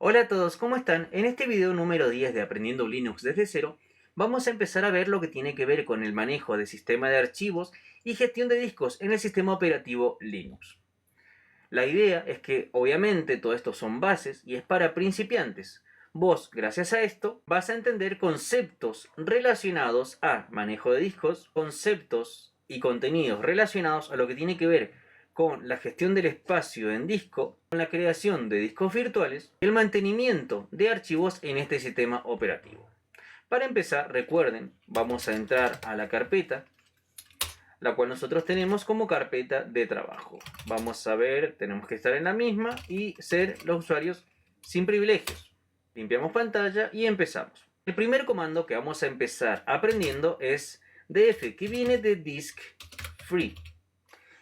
Hola a todos, ¿cómo están? En este video número 10 de Aprendiendo Linux desde cero, vamos a empezar a ver lo que tiene que ver con el manejo de sistema de archivos y gestión de discos en el sistema operativo Linux. La idea es que, obviamente, todo esto son bases y es para principiantes. Vos, gracias a esto, vas a entender conceptos relacionados a manejo de discos, conceptos y contenidos relacionados a lo que tiene que ver con la gestión del espacio en disco, con la creación de discos virtuales y el mantenimiento de archivos en este sistema operativo. Para empezar, recuerden, vamos a entrar a la carpeta, la cual nosotros tenemos como carpeta de trabajo. Vamos a ver, tenemos que estar en la misma y ser los usuarios sin privilegios. Limpiamos pantalla y empezamos. El primer comando que vamos a empezar aprendiendo es df, que viene de disk free.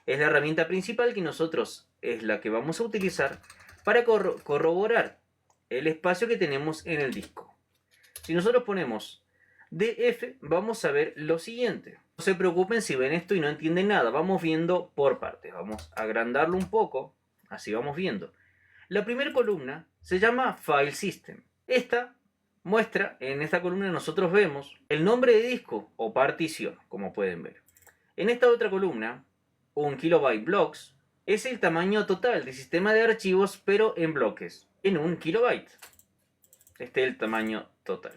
Es la herramienta principal que nosotros es la que vamos a utilizar para corroborar el espacio que tenemos en el disco. Si nosotros ponemos df, vamos a ver lo siguiente. No se preocupen si ven esto y no entienden nada. Vamos viendo por partes. Vamos a agrandarlo un poco. Así vamos viendo. La primera columna se llama File System. Esta muestra, en esta columna nosotros vemos el nombre de disco o partición, como pueden ver. En esta otra columna, un kilobyte blocks es el tamaño total del sistema de archivos, pero en bloques, en un kilobyte. Este es el tamaño total.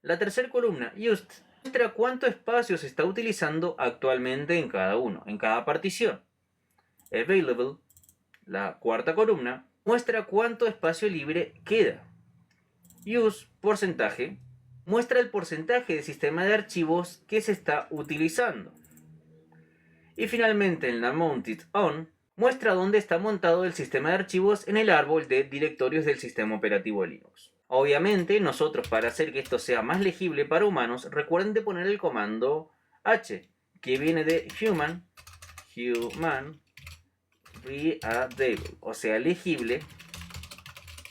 La tercera columna, used, muestra cuánto espacio se está utilizando actualmente en cada uno, en cada partición. Available, la cuarta columna, muestra cuánto espacio libre queda. Use, porcentaje, muestra el porcentaje de sistema de archivos que se está utilizando. Y finalmente en la Mounted On, muestra dónde está montado el sistema de archivos en el árbol de directorios del sistema operativo Linux. Obviamente, nosotros para hacer que esto sea más legible para humanos, recuerden de poner el comando H, que viene de human readable, o sea, legible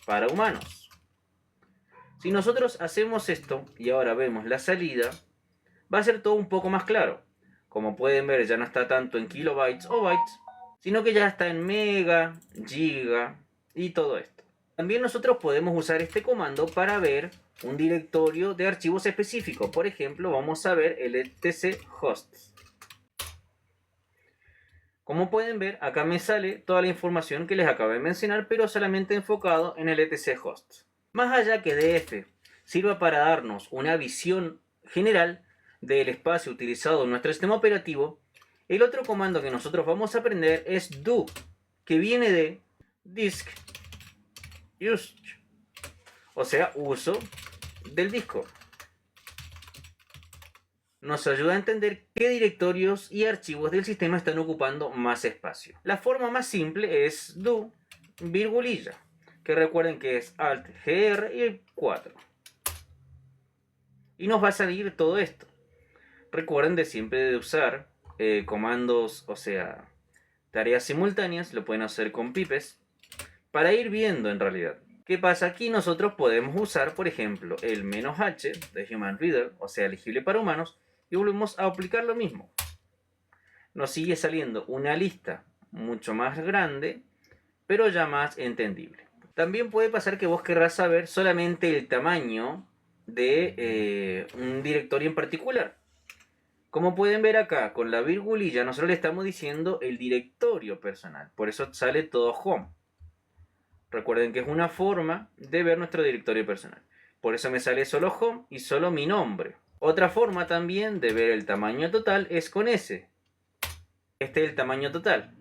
para humanos. Si nosotros hacemos esto y ahora vemos la salida, va a ser todo un poco más claro. Como pueden ver, ya no está tanto en kilobytes o bytes, sino que ya está en mega, giga y todo esto. También nosotros podemos usar este comando para ver un directorio de archivos específico. Por ejemplo, vamos a ver el etc hosts. Como pueden ver, acá me sale toda la información que les acabo de mencionar, pero solamente enfocado en el etc hosts. Más allá que df sirva para darnos una visión general del espacio utilizado en nuestro sistema operativo, el otro comando que nosotros vamos a aprender es do, que viene de disk usage, o sea, uso del disco. Nos ayuda a entender qué directorios y archivos del sistema están ocupando más espacio. La forma más simple es do, virgulilla, que recuerden que es Alt GR y 4. Y nos va a salir todo esto. Recuerden de siempre de usar comandos, o sea, tareas simultáneas, lo pueden hacer con pipes, para ir viendo en realidad. ¿Qué pasa? Aquí nosotros podemos usar, por ejemplo, el "-h" de Human Reader, o sea, legible para humanos, y volvemos a aplicar lo mismo. Nos sigue saliendo una lista mucho más grande, pero ya más entendible. También puede pasar que vos querrás saber solamente el tamaño de un directorio en particular. Como pueden ver acá, con la virgulilla, nosotros le estamos diciendo el directorio personal. Por eso sale todo home. Recuerden que es una forma de ver nuestro directorio personal. Por eso me sale solo home y solo mi nombre. Otra forma también de ver el tamaño total es con S. Este es el tamaño total.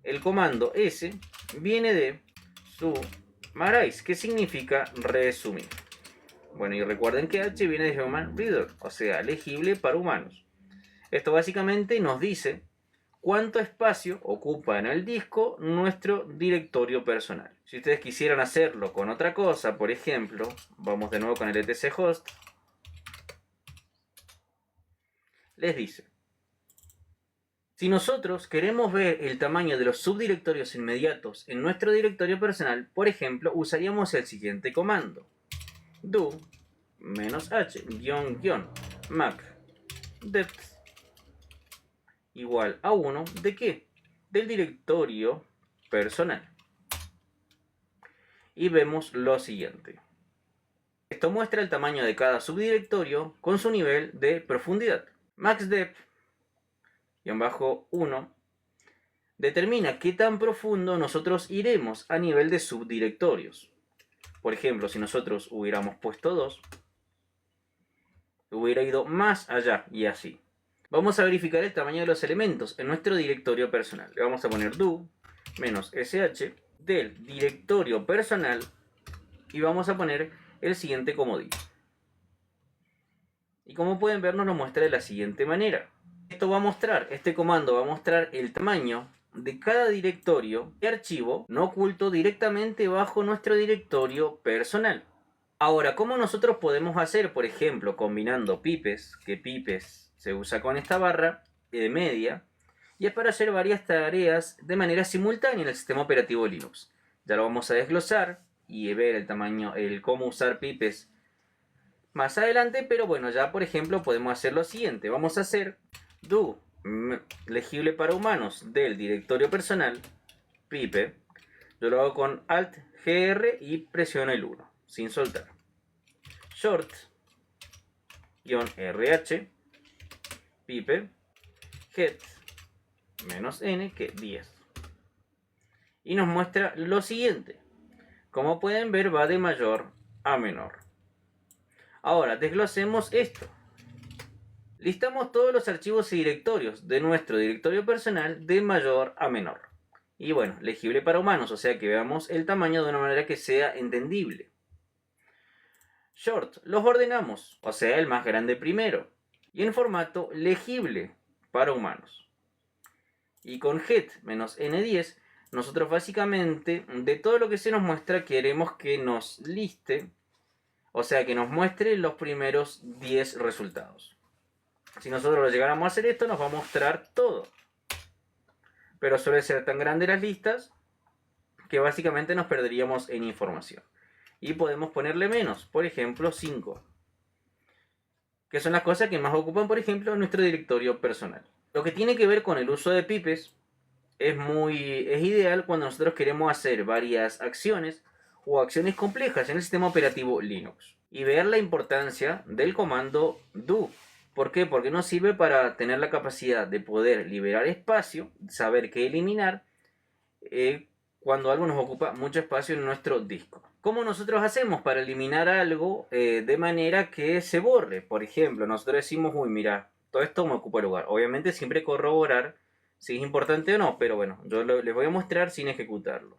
El comando S viene de summarize, que significa resumir. Bueno, y recuerden que H viene de Human Reader, o sea, legible para humanos. Esto básicamente nos dice cuánto espacio ocupa en el disco nuestro directorio personal. Si ustedes quisieran hacerlo con otra cosa, por ejemplo, vamos de nuevo con el etc host, les dice: si nosotros queremos ver el tamaño de los subdirectorios inmediatos en nuestro directorio personal, por ejemplo, usaríamos el siguiente comando: do -h -mac depth igual a 1 ¿de qué? Del directorio personal. y vemos lo siguiente. Esto muestra el tamaño de cada subdirectorio con su nivel de profundidad. maxdep-1 determina qué tan profundo nosotros iremos a nivel de subdirectorios. Por ejemplo, si nosotros hubiéramos puesto 2, hubiera ido más allá y así. Vamos a verificar el tamaño de los elementos en nuestro directorio personal. Le vamos a poner do -sh del directorio personal y vamos a poner el siguiente comodín. Y como pueden ver, nos lo muestra de la siguiente manera. Este comando va a mostrar el tamaño de cada directorio y archivo no oculto directamente bajo nuestro directorio personal. Ahora, ¿cómo nosotros podemos hacer, por ejemplo, combinando pipes, que pipes se usa con esta barra de media, y es para hacer varias tareas de manera simultánea en el sistema operativo Linux? Ya lo vamos a desglosar y ver el tamaño, cómo usar pipes más adelante, pero bueno, ya por ejemplo podemos hacer lo siguiente. Vamos a hacer do legible para humanos del directorio personal, pipe. Yo lo hago con Alt GR y presiono el 1 sin soltar. Short-RH pipe get -n que 10. Y nos muestra lo siguiente. Como pueden ver, va de mayor a menor. Ahora, desglosemos esto. Listamos todos los archivos y directorios de nuestro directorio personal de mayor a menor. Y bueno, legible para humanos, o sea que veamos el tamaño de una manera que sea entendible. Short, los ordenamos, o sea el más grande primero. Y en formato legible para humanos. Y con get -n10, nosotros básicamente de todo lo que se nos muestra queremos que nos liste, o sea que nos muestre los primeros 10 resultados. Si nosotros llegáramos a hacer esto, nos va a mostrar todo. Pero suele ser tan grande las listas que básicamente nos perderíamos en información. Y podemos ponerle menos, por ejemplo 5. Que son las cosas que más ocupan, por ejemplo, en nuestro directorio personal. Lo que tiene que ver con el uso de pipes es ideal cuando nosotros queremos hacer varias acciones o acciones complejas en el sistema operativo Linux. Y ver la importancia del comando do. ¿Por qué? Porque nos sirve para tener la capacidad de poder liberar espacio, saber qué eliminar cuando algo nos ocupa mucho espacio en nuestro disco. ¿Cómo nosotros hacemos para eliminar algo de manera que se borre? Por ejemplo, nosotros decimos, uy, mira, todo esto me ocupa lugar. Obviamente siempre corroborar si es importante o no, pero bueno, yo les voy a mostrar sin ejecutarlo.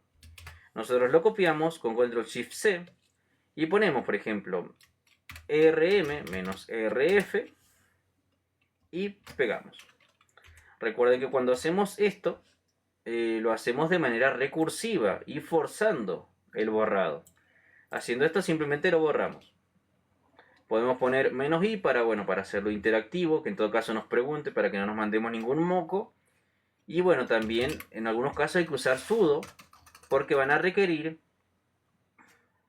Nosotros lo copiamos con Ctrl+Shift+C y ponemos, por ejemplo, rm-rf y pegamos. Recuerden que cuando hacemos esto, lo hacemos de manera recursiva y forzando el borrado. Haciendo esto simplemente lo borramos. Podemos poner "-i" para hacerlo interactivo, que en todo caso nos pregunte para que no nos mandemos ningún moco. Y bueno, también en algunos casos hay que usar sudo porque van a requerir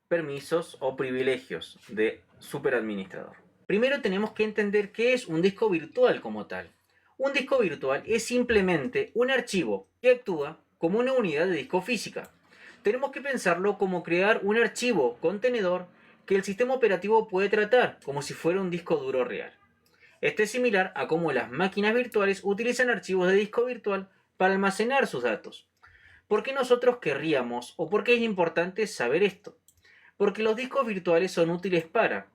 permisos o privilegios de superadministrador. Primero tenemos que entender qué es un disco virtual como tal. Un disco virtual es simplemente un archivo que actúa como una unidad de disco física. Tenemos que pensarlo como crear un archivo contenedor que el sistema operativo puede tratar como si fuera un disco duro real. Esto es similar a cómo las máquinas virtuales utilizan archivos de disco virtual para almacenar sus datos. ¿Por qué nosotros querríamos o por qué es importante saber esto? Porque los discos virtuales son útiles para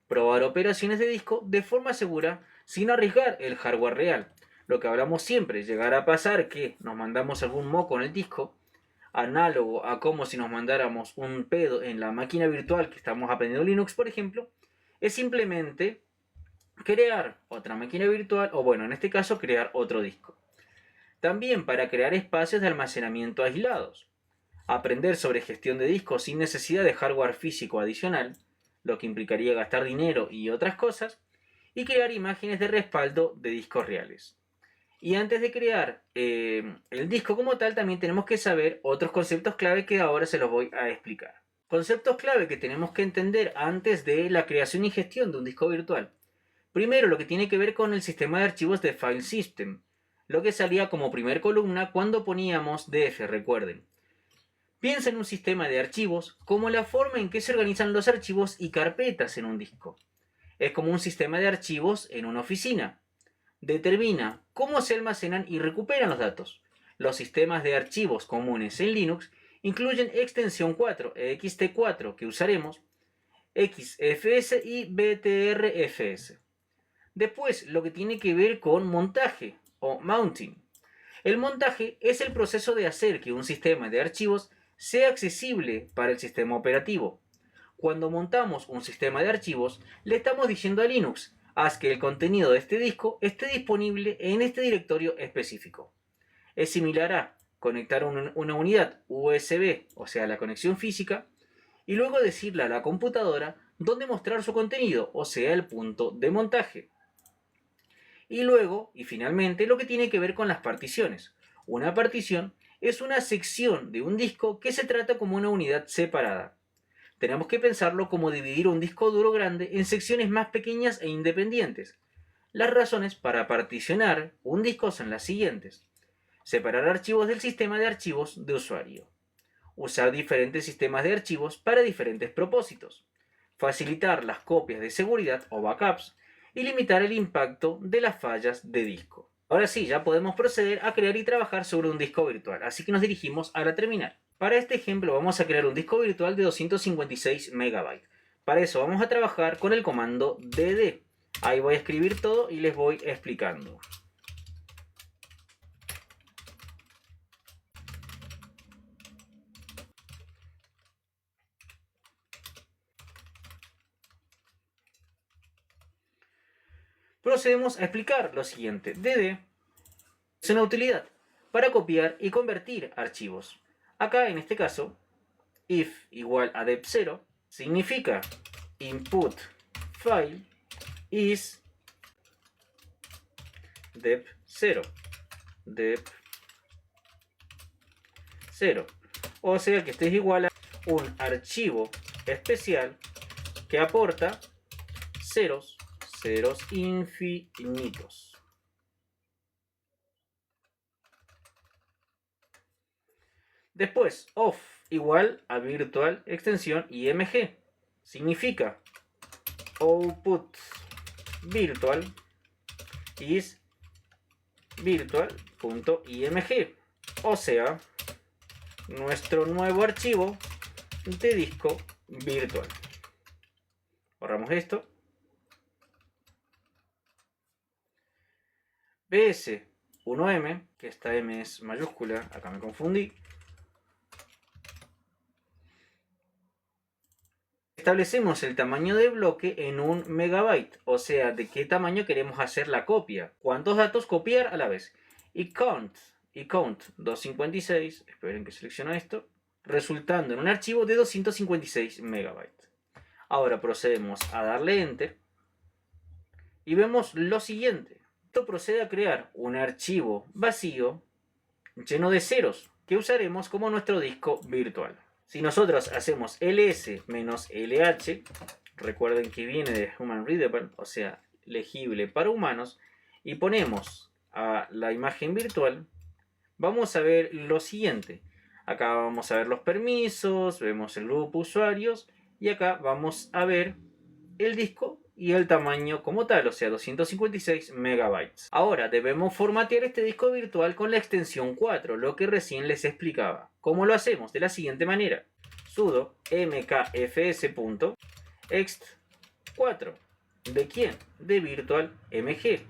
probar operaciones de disco de forma segura sin arriesgar el hardware real. Lo que hablamos siempre, llegar a pasar que nos mandamos algún moco en el disco, análogo a como si nos mandáramos un pedo en la máquina virtual que estamos aprendiendo Linux, por ejemplo, es simplemente crear otra máquina virtual, o bueno, en este caso crear otro disco. También para crear espacios de almacenamiento aislados. Aprender sobre gestión de discos sin necesidad de hardware físico adicional, lo que implicaría gastar dinero y otras cosas, y crear imágenes de respaldo de discos reales. Y antes de crear el disco como tal, también tenemos que saber otros conceptos clave que ahora se los voy a explicar. Conceptos clave que tenemos que entender antes de la creación y gestión de un disco virtual. Primero, lo que tiene que ver con el sistema de archivos de File System, lo que salía como primer columna cuando poníamos DF, recuerden. Piensa en un sistema de archivos como la forma en que se organizan los archivos y carpetas en un disco. Es como un sistema de archivos en una oficina. Determina cómo se almacenan y recuperan los datos. Los sistemas de archivos comunes en Linux incluyen extensión 4, ext4, que usaremos, XFS y BTRFS. Después, lo que tiene que ver con montaje o mounting. El montaje es el proceso de hacer que un sistema de archivos sea accesible para el sistema operativo. Cuando montamos un sistema de archivos, le estamos diciendo a Linux: haz que el contenido de este disco esté disponible en este directorio específico. Es similar a conectar una unidad USB, o sea, la conexión física, y luego decirle a la computadora dónde mostrar su contenido, o sea, el punto de montaje. Y luego, y finalmente, lo que tiene que ver con las particiones. Una partición es una sección de un disco que se trata como una unidad separada. Tenemos que pensarlo como dividir un disco duro grande en secciones más pequeñas e independientes. Las razones para particionar un disco son las siguientes: separar archivos del sistema de archivos de usuario, usar diferentes sistemas de archivos para diferentes propósitos, facilitar las copias de seguridad o backups y limitar el impacto de las fallas de disco. Ahora sí, ya podemos proceder a crear y trabajar sobre un disco virtual, así que nos dirigimos a la terminal. Para este ejemplo vamos a crear un disco virtual de 256 MB. Para eso vamos a trabajar con el comando dd. Ahí voy a escribir todo y les voy explicando. Procedemos a explicar lo siguiente. dd es una utilidad para copiar y convertir archivos. Acá, en este caso, if igual a dep0 significa input file is dep0. dep0. O sea que este es igual a un archivo especial que aporta ceros infinitos. Después, of igual a virtual extensión img. Significa output virtual is virtual.img. O sea, nuestro nuevo archivo de disco virtual. Borramos esto. ps1m, que esta m es mayúscula, acá me confundí. Establecemos el tamaño de bloque en 1 megabyte, o sea, de qué tamaño queremos hacer la copia, cuántos datos copiar a la vez. Y count 256, esperen que selecciono esto, resultando en un archivo de 256 megabytes. Ahora procedemos a darle enter y vemos lo siguiente. Esto procede a crear un archivo vacío lleno de ceros que usaremos como nuestro disco virtual. Si nosotros hacemos ls-lh, recuerden que viene de Human Readable, o sea, legible para humanos, y ponemos a la imagen virtual, vamos a ver lo siguiente. Acá vamos a ver los permisos, vemos el grupo usuarios, y acá vamos a ver el disco y el tamaño como tal, o sea, 256 megabytes. Ahora debemos formatear este disco virtual con la extensión 4, lo que recién les explicaba. ¿Cómo lo hacemos? De la siguiente manera: sudo mkfs.ext4. ¿De quién? De virtual.mg. Le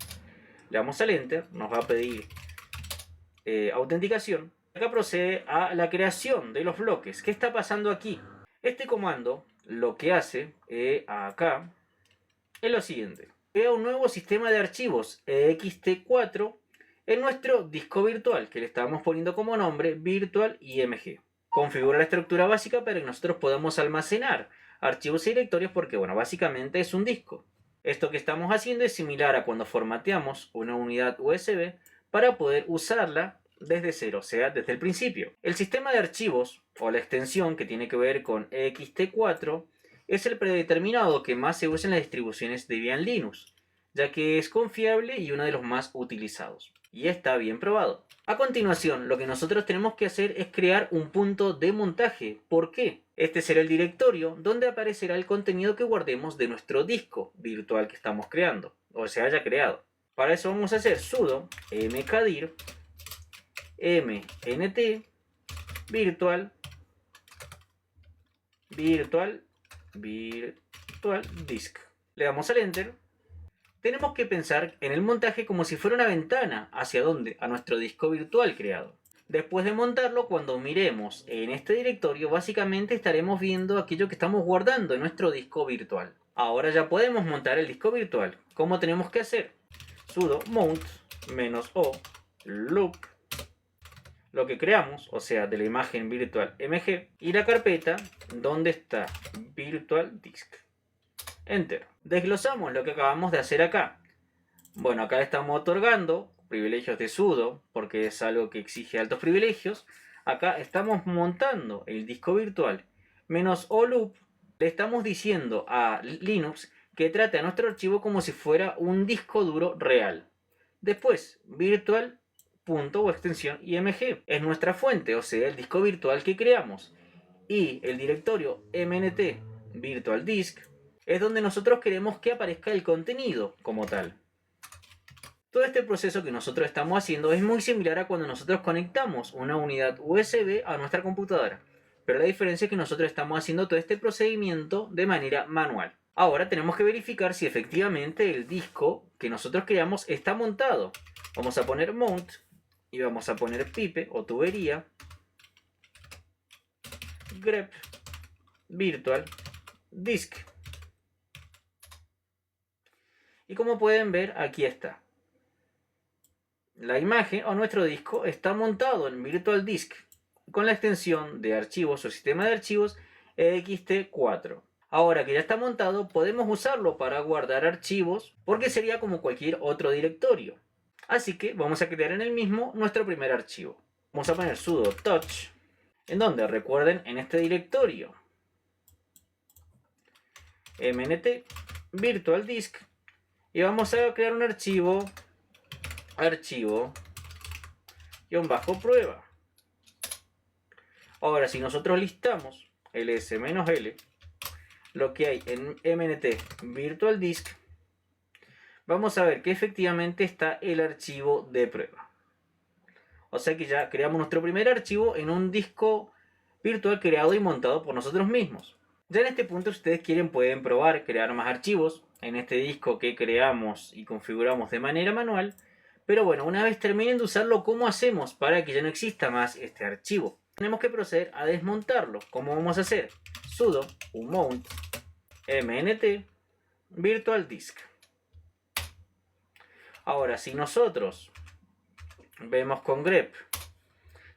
damos al enter, nos va a pedir autenticación. Acá procede a la creación de los bloques. ¿Qué está pasando aquí? Este comando lo que hace acá es lo siguiente: crea un nuevo sistema de archivos ext4 en nuestro disco virtual, que le estamos poniendo como nombre virtual.img. Configura la estructura básica para que nosotros podamos almacenar archivos y directorios, porque bueno, básicamente es un disco. Esto que estamos haciendo es similar a cuando formateamos una unidad USB para poder usarla desde cero, o sea, desde el principio. El sistema de archivos, o la extensión que tiene que ver con ext4, es el predeterminado que más se usa en las distribuciones Debian Linux, ya que es confiable y uno de los más utilizados. y está bien probado. A continuación, lo que nosotros tenemos que hacer es crear un punto de montaje. ¿Por qué? Este será el directorio donde aparecerá el contenido que guardemos de nuestro disco virtual que estamos creando, o se haya creado. Para eso vamos a hacer sudo mkdir mnt virtual disk. Le damos al enter. Tenemos que pensar en el montaje como si fuera una ventana. ¿Hacia dónde? A nuestro disco virtual creado. Después de montarlo, cuando miremos en este directorio, básicamente estaremos viendo aquello que estamos guardando en nuestro disco virtual. Ahora ya podemos montar el disco virtual. ¿Cómo tenemos que hacer? Sudo mount -o loop, lo que creamos, o sea, de la imagen virtual mg, y la carpeta donde está virtual disk. Enter. Desglosamos lo que acabamos de hacer acá. Bueno, acá le estamos otorgando privilegios de sudo, porque es algo que exige altos privilegios. Acá estamos montando el disco virtual -o loop. Le estamos diciendo a Linux que trate a nuestro archivo como si fuera un disco duro real. Después, virtual punto o extensión img es nuestra fuente, o sea, el disco virtual que creamos. Y el directorio mnt virtual disk es donde nosotros queremos que aparezca el contenido como tal. Todo este proceso que nosotros estamos haciendo es muy similar a cuando nosotros conectamos una unidad USB a nuestra computadora, pero la diferencia es que nosotros estamos haciendo todo este procedimiento de manera manual. Ahora tenemos que verificar si efectivamente el disco que nosotros creamos está montado. Vamos a poner mount y vamos a poner pipe o tubería grep virtual disk. Y como pueden ver, aquí está. La imagen o nuestro disco está montado en Virtual Disk con la extensión de archivos o sistema de archivos ext4. Ahora que ya está montado, podemos usarlo para guardar archivos porque sería como cualquier otro directorio. Así que vamos a crear en el mismo nuestro primer archivo. Vamos a poner sudo touch, en donde recuerden en este directorio mnt virtual disk, y vamos a crear un archivo -prueba. Ahora, si nosotros listamos ls-l, lo que hay en mnt virtual disk, vamos a ver que efectivamente está el archivo de prueba. O sea que ya creamos nuestro primer archivo en un disco virtual creado y montado por nosotros mismos. Ya en este punto, si ustedes quieren, pueden probar crear más archivos en este disco que creamos y configuramos de manera manual. Pero bueno, una vez terminen de usarlo, ¿cómo hacemos para que ya no exista más este archivo? Tenemos que proceder a desmontarlo. ¿Cómo vamos a hacer? Sudo umount mnt virtual disk. Ahora, si nosotros vemos con grep,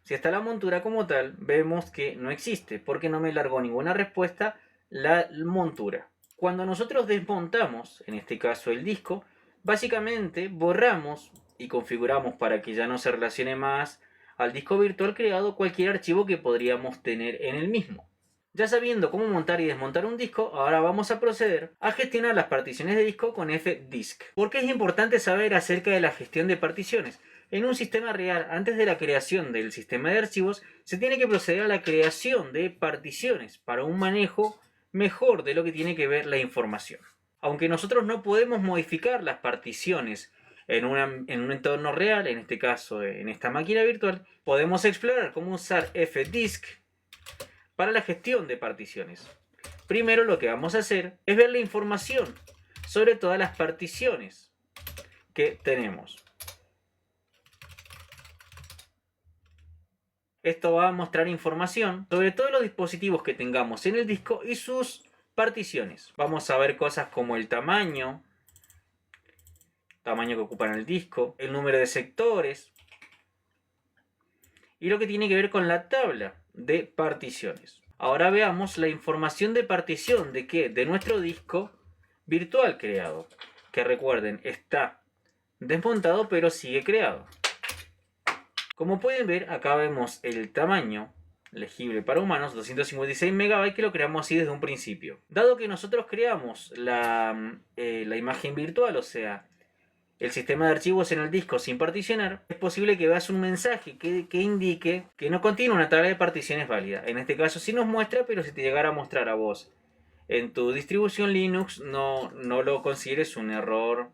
si está la montura como tal, vemos que no existe, porque no me largó ninguna respuesta la montura. Cuando nosotros desmontamos, en este caso el disco, básicamente borramos y configuramos para que ya no se relacione más al disco virtual creado cualquier archivo que podríamos tener en el mismo. Ya sabiendo cómo montar y desmontar un disco, ahora vamos a proceder a gestionar las particiones de disco con fdisk. ¿Por qué es importante saber acerca de la gestión de particiones? En un sistema real, antes de la creación del sistema de archivos, se tiene que proceder a la creación de particiones para un manejo mejor de lo que tiene que ver la información. Aunque nosotros no podemos modificar las particiones en un entorno real, en este caso en esta máquina virtual, podemos explorar cómo usar fdisk para la gestión de particiones. Primero lo que vamos a hacer es ver la información sobre todas las particiones que tenemos. Esto va a mostrar información sobre todos los dispositivos que tengamos en el disco y sus particiones. Vamos a ver cosas como el tamaño que ocupan el disco, el número de sectores y lo que tiene que ver con la tabla de particiones. Ahora veamos la información de partición de ¿qué? De nuestro disco virtual creado, que recuerden está desmontado pero sigue creado. Como pueden ver, acá vemos el tamaño legible para humanos, 256 MB, que lo creamos así desde un principio. Dado que nosotros creamos la imagen virtual, o sea, el sistema de archivos en el disco sin particionar, es posible que veas un mensaje que indique que no contiene una tabla de particiones válida. En este caso sí nos muestra, pero si te llegara a mostrar a vos en tu distribución Linux, no lo consideres un error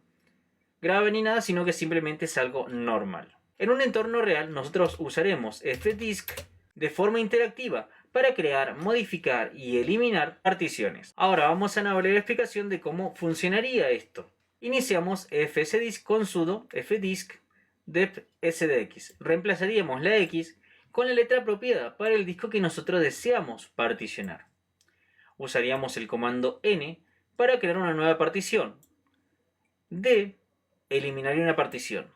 grave ni nada, sino que simplemente es algo normal. En un entorno real, nosotros usaremos fdisk de forma interactiva para crear, modificar y eliminar particiones. Ahora vamos a una breve explicación de cómo funcionaría esto. Iniciamos fsdisk con sudo fdisk dep sdx. Reemplazaríamos la x con la letra apropiada para el disco que nosotros deseamos particionar. Usaríamos el comando n para crear una nueva partición. D eliminaría una partición.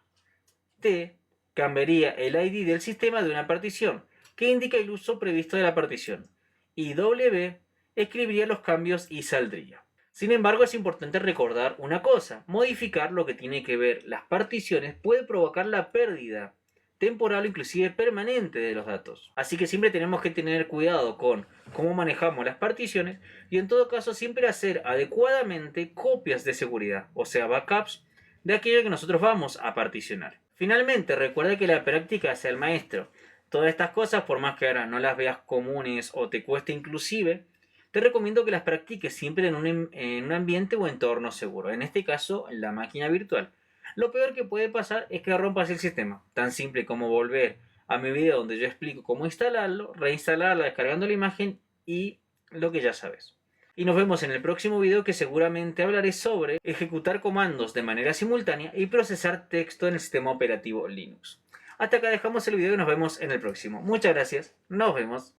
T cambiaría el ID del sistema de una partición, que indica el uso previsto de la partición. Y W escribiría los cambios y saldría. Sin embargo, es importante recordar una cosa: modificar lo que tiene que ver las particiones puede provocar la pérdida temporal o inclusive permanente de los datos. Así que siempre tenemos que tener cuidado con cómo manejamos las particiones y en todo caso siempre hacer adecuadamente copias de seguridad, o sea, backups de aquello que nosotros vamos a particionar. Finalmente, recuerda que la práctica hace al maestro. Todas estas cosas, por más que ahora no las veas comunes o te cueste inclusive, te recomiendo que las practiques siempre en un ambiente o entorno seguro. En este caso, en la máquina virtual. Lo peor que puede pasar es que rompas el sistema. Tan simple como volver a mi video donde yo explico cómo instalarlo, reinstalarla descargando la imagen y lo que ya sabes. Y nos vemos en el próximo video, que seguramente hablaré sobre ejecutar comandos de manera simultánea y procesar texto en el sistema operativo Linux. Hasta acá dejamos el video y nos vemos en el próximo. Muchas gracias, nos vemos.